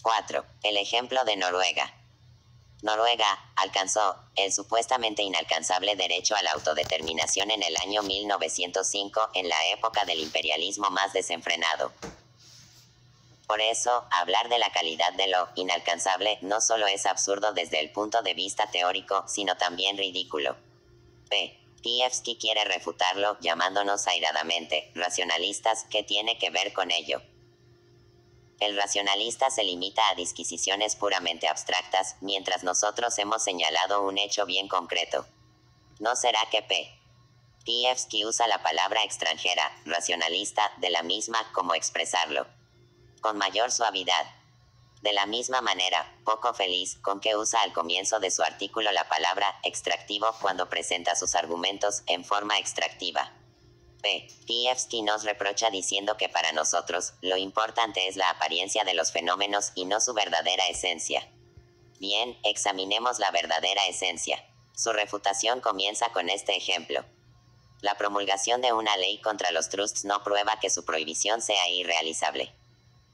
4. El ejemplo de Noruega. Noruega alcanzó el supuestamente inalcanzable derecho a la autodeterminación en el año 1905, en la época del imperialismo más desenfrenado. Por eso, hablar de la calidad de lo inalcanzable no solo es absurdo desde el punto de vista teórico, sino también ridículo. P. Pievsky quiere refutarlo, llamándonos airadamente racionalistas. ¿Qué tiene que ver con ello? El racionalista se limita a disquisiciones puramente abstractas, mientras nosotros hemos señalado un hecho bien concreto. ¿No será que P. Pievsky usa la palabra extranjera, racionalista, de la misma, como expresarlo con mayor suavidad? De la misma manera, poco feliz, con que usa al comienzo de su artículo la palabra extractivo cuando presenta sus argumentos en forma extractiva. P. Pievsky nos reprocha diciendo que para nosotros, lo importante es la apariencia de los fenómenos y no su verdadera esencia. Bien, examinemos la verdadera esencia. Su refutación comienza con este ejemplo. La promulgación de una ley contra los trusts no prueba que su prohibición sea irrealizable.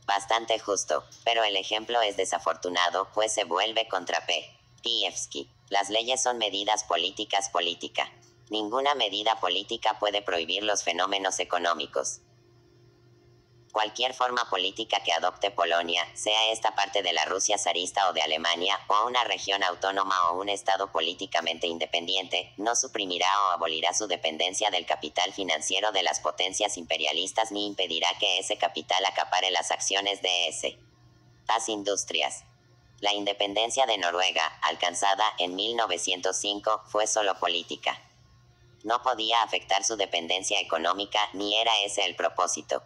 Bastante justo, pero el ejemplo es desafortunado, pues se vuelve contra P. Pievsky. Las leyes son medidas políticas. Ninguna medida política puede prohibir los fenómenos económicos. Cualquier forma política que adopte Polonia, sea esta parte de la Rusia zarista o de Alemania, o una región autónoma o un estado políticamente independiente, no suprimirá o abolirá su dependencia del capital financiero de las potencias imperialistas ni impedirá que ese capital acapare las acciones de las industrias. La independencia de Noruega, alcanzada en 1905, fue solo política. No podía afectar su dependencia económica, ni era ese el propósito.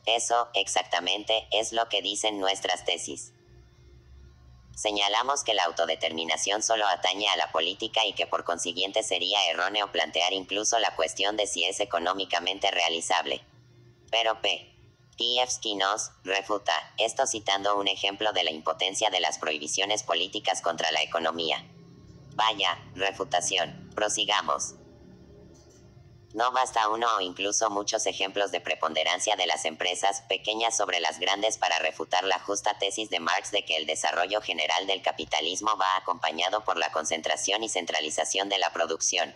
Eso, exactamente, es lo que dicen nuestras tesis. Señalamos que la autodeterminación solo atañe a la política y que por consiguiente sería erróneo plantear incluso la cuestión de si es económicamente realizable. Pero P. Pievsky nos refuta esto citando un ejemplo de la impotencia de las prohibiciones políticas contra la economía. Vaya, refutación. Prosigamos. No basta uno o incluso muchos ejemplos de preponderancia de las empresas pequeñas sobre las grandes para refutar la justa tesis de Marx de que el desarrollo general del capitalismo va acompañado por la concentración y centralización de la producción.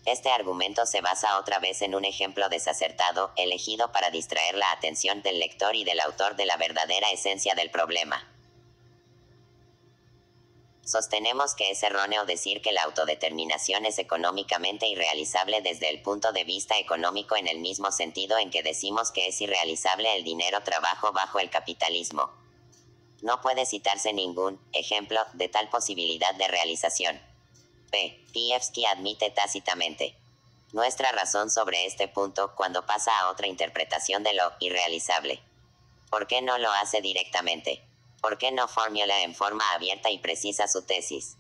Este argumento se basa otra vez en un ejemplo desacertado, elegido para distraer la atención del lector y del autor de la verdadera esencia del problema. Sostenemos que es erróneo decir que la autodeterminación es económicamente irrealizable desde el punto de vista económico en el mismo sentido en que decimos que es irrealizable el dinero-trabajo bajo el capitalismo. No puede citarse ningún ejemplo de tal posibilidad de realización. P. Pievsky admite tácitamente nuestra razón sobre este punto cuando pasa a otra interpretación de lo irrealizable. ¿Por qué no lo hace directamente? ¿Por qué no formula en forma abierta y precisa su tesis?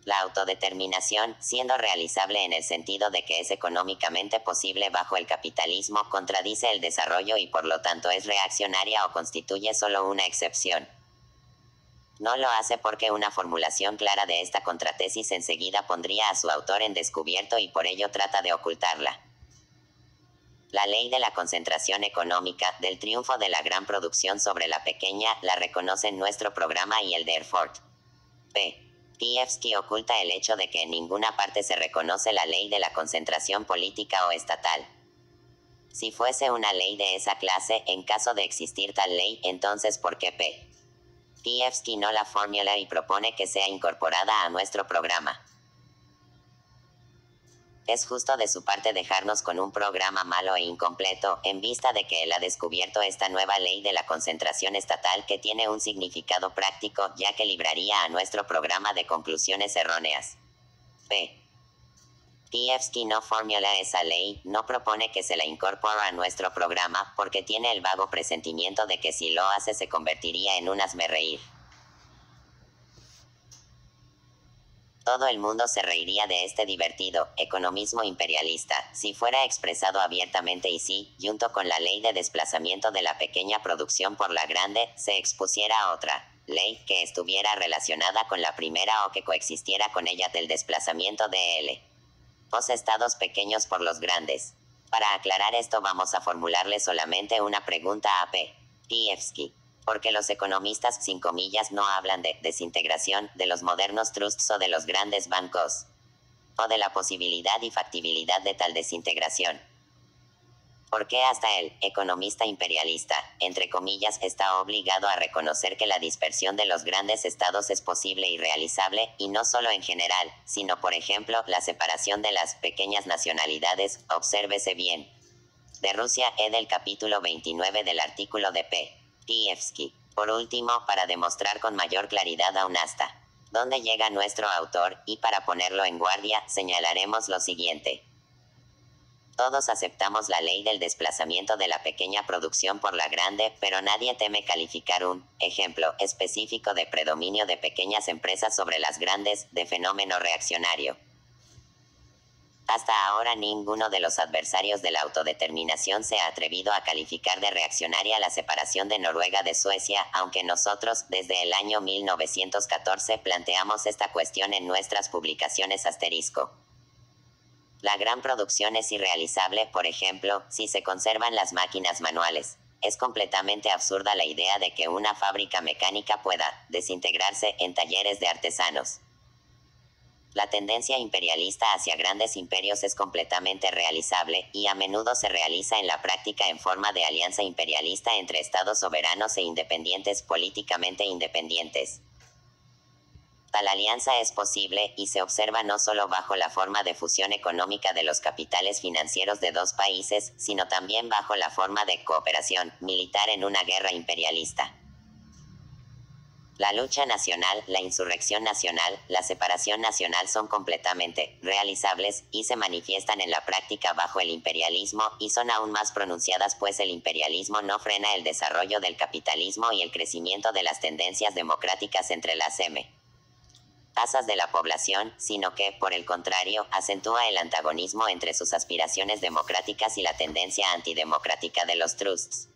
La autodeterminación, siendo realizable en el sentido de que es económicamente posible bajo el capitalismo, contradice el desarrollo y por lo tanto es reaccionaria o constituye solo una excepción. No lo hace porque una formulación clara de esta contratesis enseguida pondría a su autor en descubierto y por ello trata de ocultarla. La ley de la concentración económica, del triunfo de la gran producción sobre la pequeña, la reconoce en nuestro programa y el de Erfurt. P. Pievsky oculta el hecho de que en ninguna parte se reconoce la ley de la concentración política o estatal. Si fuese una ley de esa clase, en caso de existir tal ley, entonces ¿por qué P. Pievsky no la formula y propone que sea incorporada a nuestro programa? Es justo de su parte dejarnos con un programa malo e incompleto, en vista de que él ha descubierto esta nueva ley de la concentración estatal que tiene un significado práctico, ya que libraría a nuestro programa de conclusiones erróneas. P. Pievsky no formula esa ley, no propone que se la incorpore a nuestro programa, porque tiene el vago presentimiento de que si lo hace se convertiría en un hazmerreír. Todo el mundo se reiría de este divertido economismo imperialista, si fuera expresado abiertamente y si, junto con la ley de desplazamiento de la pequeña producción por la grande, se expusiera otra ley que estuviera relacionada con la primera o que coexistiera con ella del desplazamiento de los estados pequeños por los grandes. Para aclarar esto vamos a formularle solamente una pregunta a P. Pievsky. Porque los economistas sin comillas no hablan de desintegración de los modernos trusts o de los grandes bancos, o de la posibilidad y factibilidad de tal desintegración. Porque hasta el economista imperialista, entre comillas, está obligado a reconocer que la dispersión de los grandes estados es posible y realizable, y no solo en general, sino por ejemplo, la separación de las pequeñas nacionalidades, obsérvese bien. De Rusia, del capítulo 29 del artículo de P. Pievsky. Por último, para demostrar con mayor claridad aún hasta dónde llega nuestro autor, y para ponerlo en guardia, señalaremos lo siguiente. Todos aceptamos la ley del desplazamiento de la pequeña producción por la grande, pero nadie teme calificar un ejemplo específico de predominio de pequeñas empresas sobre las grandes, de fenómeno reaccionario. Hasta ahora ninguno de los adversarios de la autodeterminación se ha atrevido a calificar de reaccionaria la separación de Noruega de Suecia, aunque nosotros, desde el año 1914, planteamos esta cuestión en nuestras publicaciones asterisco. La gran producción es irrealizable, por ejemplo, si se conservan las máquinas manuales. Es completamente absurda la idea de que una fábrica mecánica pueda desintegrarse en talleres de artesanos. La tendencia imperialista hacia grandes imperios es completamente realizable, y a menudo se realiza en la práctica en forma de alianza imperialista entre estados soberanos e independientes políticamente independientes. Tal alianza es posible, y se observa no solo bajo la forma de fusión económica de los capitales financieros de dos países, sino también bajo la forma de cooperación militar en una guerra imperialista. La lucha nacional, la insurrección nacional, la separación nacional son completamente realizables, y se manifiestan en la práctica bajo el imperialismo, y son aún más pronunciadas pues el imperialismo no frena el desarrollo del capitalismo y el crecimiento de las tendencias democráticas entre las masas de la población, sino que, por el contrario, acentúa el antagonismo entre sus aspiraciones democráticas y la tendencia antidemocrática de los trusts.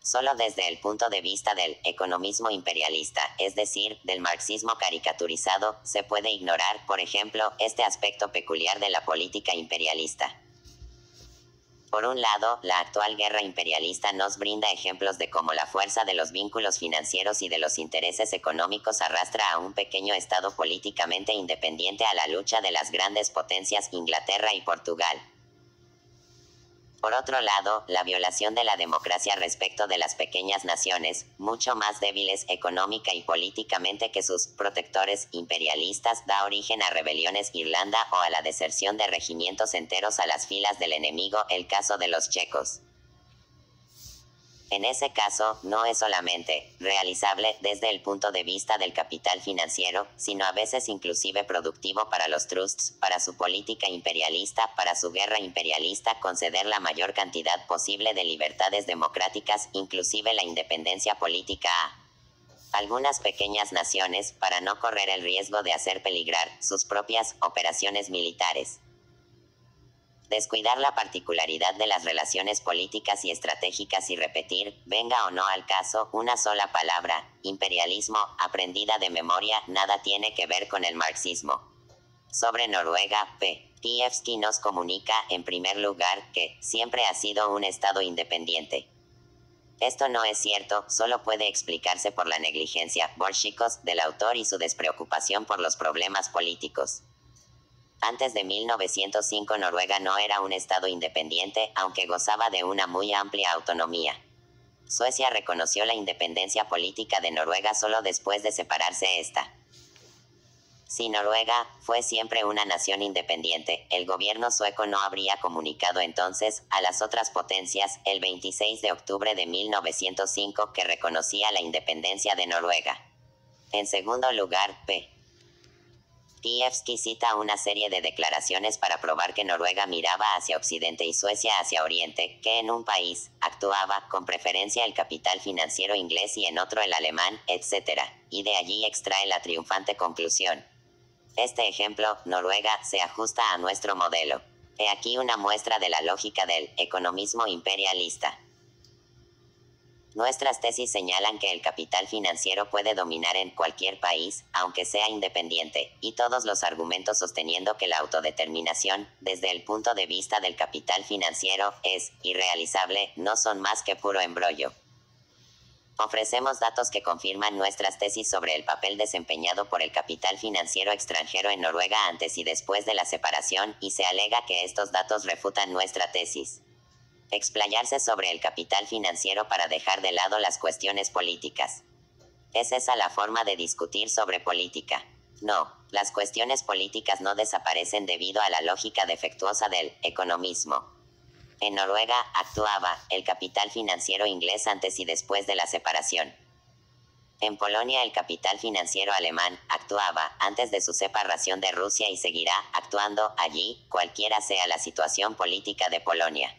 Solo desde el punto de vista del economismo imperialista, es decir, del marxismo caricaturizado, se puede ignorar, por ejemplo, este aspecto peculiar de la política imperialista. Por un lado, la actual guerra imperialista nos brinda ejemplos de cómo la fuerza de los vínculos financieros y de los intereses económicos arrastra a un pequeño estado políticamente independiente a la lucha de las grandes potencias Inglaterra y Portugal. Por otro lado, la violación de la democracia respecto de las pequeñas naciones, mucho más débiles económica y políticamente que sus protectores imperialistas, da origen a rebeliones Irlanda o a la deserción de regimientos enteros a las filas del enemigo, el caso de los checos. En ese caso, no es solamente realizable desde el punto de vista del capital financiero, sino a veces inclusive productivo para los trusts, para su política imperialista, para su guerra imperialista, conceder la mayor cantidad posible de libertades democráticas, inclusive la independencia política a algunas pequeñas naciones, para no correr el riesgo de hacer peligrar sus propias operaciones militares. Descuidar la particularidad de las relaciones políticas y estratégicas y repetir, venga o no al caso, una sola palabra, imperialismo, aprendida de memoria, nada tiene que ver con el marxismo. Sobre Noruega, P. Pievsky nos comunica, en primer lugar, que siempre ha sido un estado independiente. Esto no es cierto, solo puede explicarse por la negligencia, bolshicos, del autor y su despreocupación por los problemas políticos. Antes de 1905 Noruega no era un estado independiente, aunque gozaba de una muy amplia autonomía. Suecia reconoció la independencia política de Noruega solo después de separarse esta. Si Noruega fue siempre una nación independiente, el gobierno sueco no habría comunicado entonces a las otras potencias, el 26 de octubre de 1905, que reconocía la independencia de Noruega. En segundo lugar, P. Pievsky cita una serie de declaraciones para probar que Noruega miraba hacia Occidente y Suecia hacia Oriente, que en un país actuaba con preferencia el capital financiero inglés y en otro el alemán, etc. Y de allí extrae la triunfante conclusión. Este ejemplo, Noruega, se ajusta a nuestro modelo. He aquí una muestra de la lógica del economismo imperialista. Nuestras tesis señalan que el capital financiero puede dominar en cualquier país, aunque sea independiente, y todos los argumentos sosteniendo que la autodeterminación, desde el punto de vista del capital financiero, es irrealizable, no son más que puro embrollo. Ofrecemos datos que confirman nuestras tesis sobre el papel desempeñado por el capital financiero extranjero en Noruega antes y después de la separación, y se alega que estos datos refutan nuestra tesis. Explayarse sobre el capital financiero para dejar de lado las cuestiones políticas. ¿Es esa la forma de discutir sobre política? No, las cuestiones políticas no desaparecen debido a la lógica defectuosa del economismo. En Noruega, actuaba el capital financiero inglés antes y después de la separación. En Polonia el capital financiero alemán actuaba antes de su separación de Rusia y seguirá actuando allí, cualquiera sea la situación política de Polonia.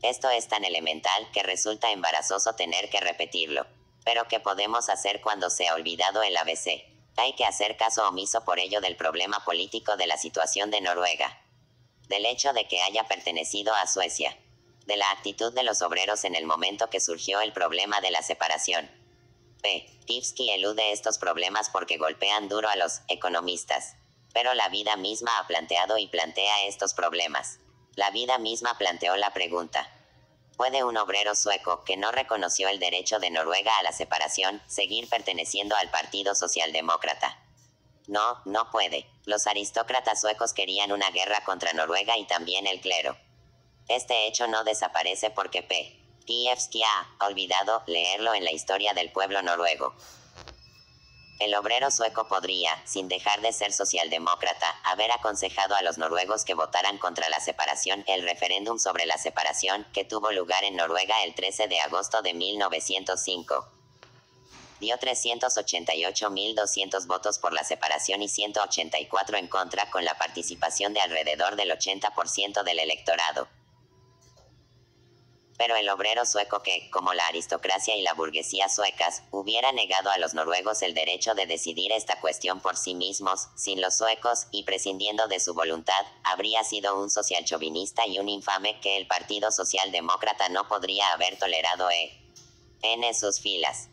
Esto es tan elemental que resulta embarazoso tener que repetirlo. Pero ¿qué podemos hacer cuando se ha olvidado el ABC? Hay que hacer caso omiso por ello del problema político de la situación de Noruega. Del hecho de que haya pertenecido a Suecia. De la actitud de los obreros en el momento que surgió el problema de la separación. P. Pivsky elude estos problemas porque golpean duro a los economistas. Pero la vida misma ha planteado y plantea estos problemas. La vida misma planteó la pregunta. ¿Puede un obrero sueco, que no reconoció el derecho de Noruega a la separación, seguir perteneciendo al Partido Socialdemócrata? No, no puede. Los aristócratas suecos querían una guerra contra Noruega y también el clero. Este hecho no desaparece porque P. Pivsky ha olvidado leerlo en la historia del pueblo noruego. El obrero sueco podría, sin dejar de ser socialdemócrata, haber aconsejado a los noruegos que votaran contra la separación. El referéndum sobre la separación, que tuvo lugar en Noruega el 13 de agosto de 1905. Dio 388.200 votos por la separación y 184 en contra, con la participación de alrededor del 80% del electorado. Pero el obrero sueco que, como la aristocracia y la burguesía suecas, hubiera negado a los noruegos el derecho de decidir esta cuestión por sí mismos, sin los suecos, y prescindiendo de su voluntad, habría sido un socialchauvinista y un infame que el Partido Socialdemócrata no podría haber tolerado en sus filas.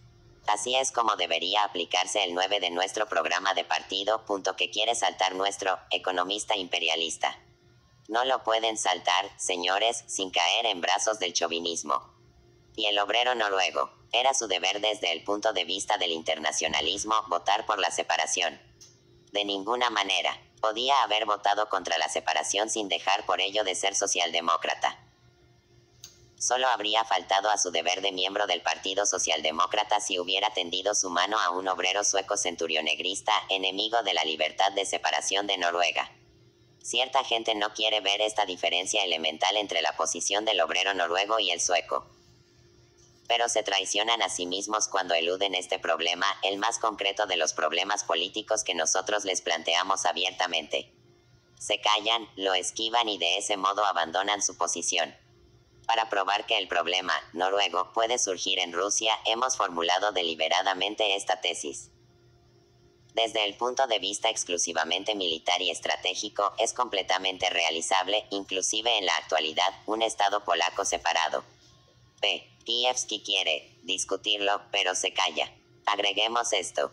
Así es como debería aplicarse el 9 de nuestro programa de partido, que quiere saltar nuestro economista imperialista. No lo pueden saltar, señores, sin caer en brazos del chauvinismo. Y el obrero noruego, era su deber desde el punto de vista del internacionalismo, votar por la separación. De ninguna manera, podía haber votado contra la separación sin dejar por ello de ser socialdemócrata. Solo habría faltado a su deber de miembro del Partido Socialdemócrata si hubiera tendido su mano a un obrero sueco centurionegrista, enemigo de la libertad de separación de Noruega. Cierta gente no quiere ver esta diferencia elemental entre la posición del obrero noruego y el sueco. Pero se traicionan a sí mismos cuando eluden este problema, el más concreto de los problemas políticos que nosotros les planteamos abiertamente. Se callan, lo esquivan y de ese modo abandonan su posición. Para probar que el problema noruego puede surgir en Rusia, hemos formulado deliberadamente esta tesis. Desde el punto de vista exclusivamente militar y estratégico, es completamente realizable, inclusive en la actualidad, un Estado polaco separado. P. Pivsky quiere discutirlo, pero se calla. Agreguemos esto.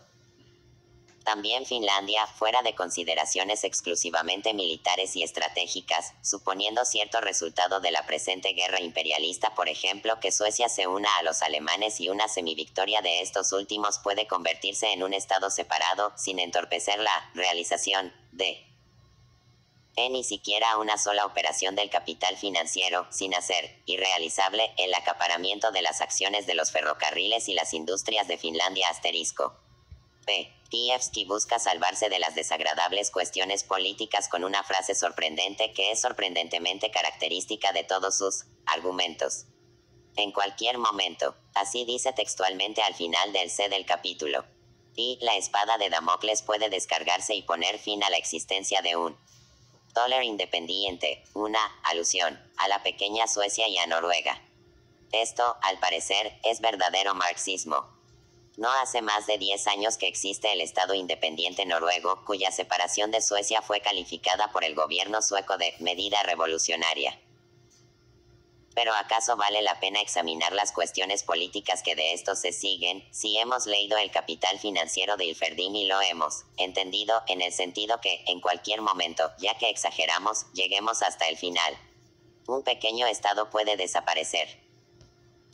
También Finlandia, fuera de consideraciones exclusivamente militares y estratégicas, suponiendo cierto resultado de la presente guerra imperialista, por ejemplo que Suecia se una a los alemanes y una semivictoria de estos últimos puede convertirse en un estado separado, sin entorpecer la realización de ni siquiera una sola operación del capital financiero, sin hacer irrealizable el acaparamiento de las acciones de los ferrocarriles y las industrias de Finlandia *. P. Pivsky busca salvarse de las desagradables cuestiones políticas con una frase sorprendente que es sorprendentemente característica de todos sus argumentos. En cualquier momento, así dice textualmente al final del C del capítulo. Y la espada de Damocles puede descargarse y poner fin a la existencia de un dólar independiente, una alusión a la pequeña Suecia y a Noruega. Esto, al parecer, es verdadero marxismo. No hace más de 10 años que existe el Estado independiente noruego, cuya separación de Suecia fue calificada por el gobierno sueco de medida revolucionaria. Pero ¿acaso vale la pena examinar las cuestiones políticas que de esto se siguen, si hemos leído El Capital Financiero de Hilferding y lo hemos entendido, en el sentido que, en cualquier momento, ya que exageramos, lleguemos hasta el final? Un pequeño Estado puede desaparecer.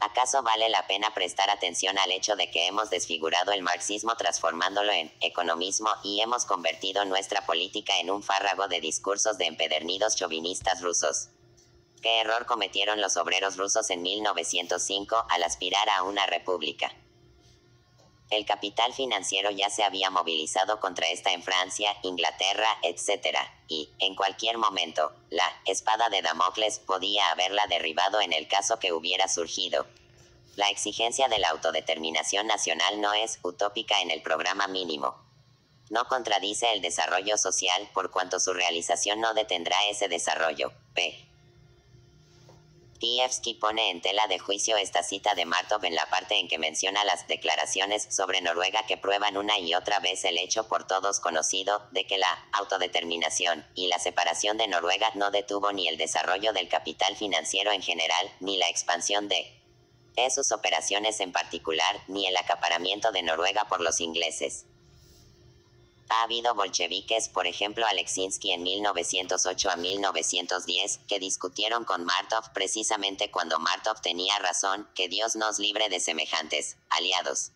¿Acaso vale la pena prestar atención al hecho de que hemos desfigurado el marxismo transformándolo en economismo y hemos convertido nuestra política en un fárrago de discursos de empedernidos chauvinistas rusos? ¿Qué error cometieron los obreros rusos en 1905 al aspirar a una república? El capital financiero ya se había movilizado contra esta en Francia, Inglaterra, etc. Y, en cualquier momento, la espada de Damocles podía haberla derribado en el caso que hubiera surgido. La exigencia de la autodeterminación nacional no es utópica en el programa mínimo. No contradice el desarrollo social por cuanto su realización no detendrá ese desarrollo. P. Pievsky pone en tela de juicio esta cita de Martov en la parte en que menciona las declaraciones sobre Noruega que prueban una y otra vez el hecho por todos conocido de que la autodeterminación y la separación de Noruega no detuvo ni el desarrollo del capital financiero en general, ni la expansión de sus operaciones en particular, ni el acaparamiento de Noruega por los ingleses. Ha habido bolcheviques, por ejemplo Aleksinsky en 1908 a 1910, que discutieron con Martov precisamente cuando Martov tenía razón, que Dios nos libre de semejantes aliados.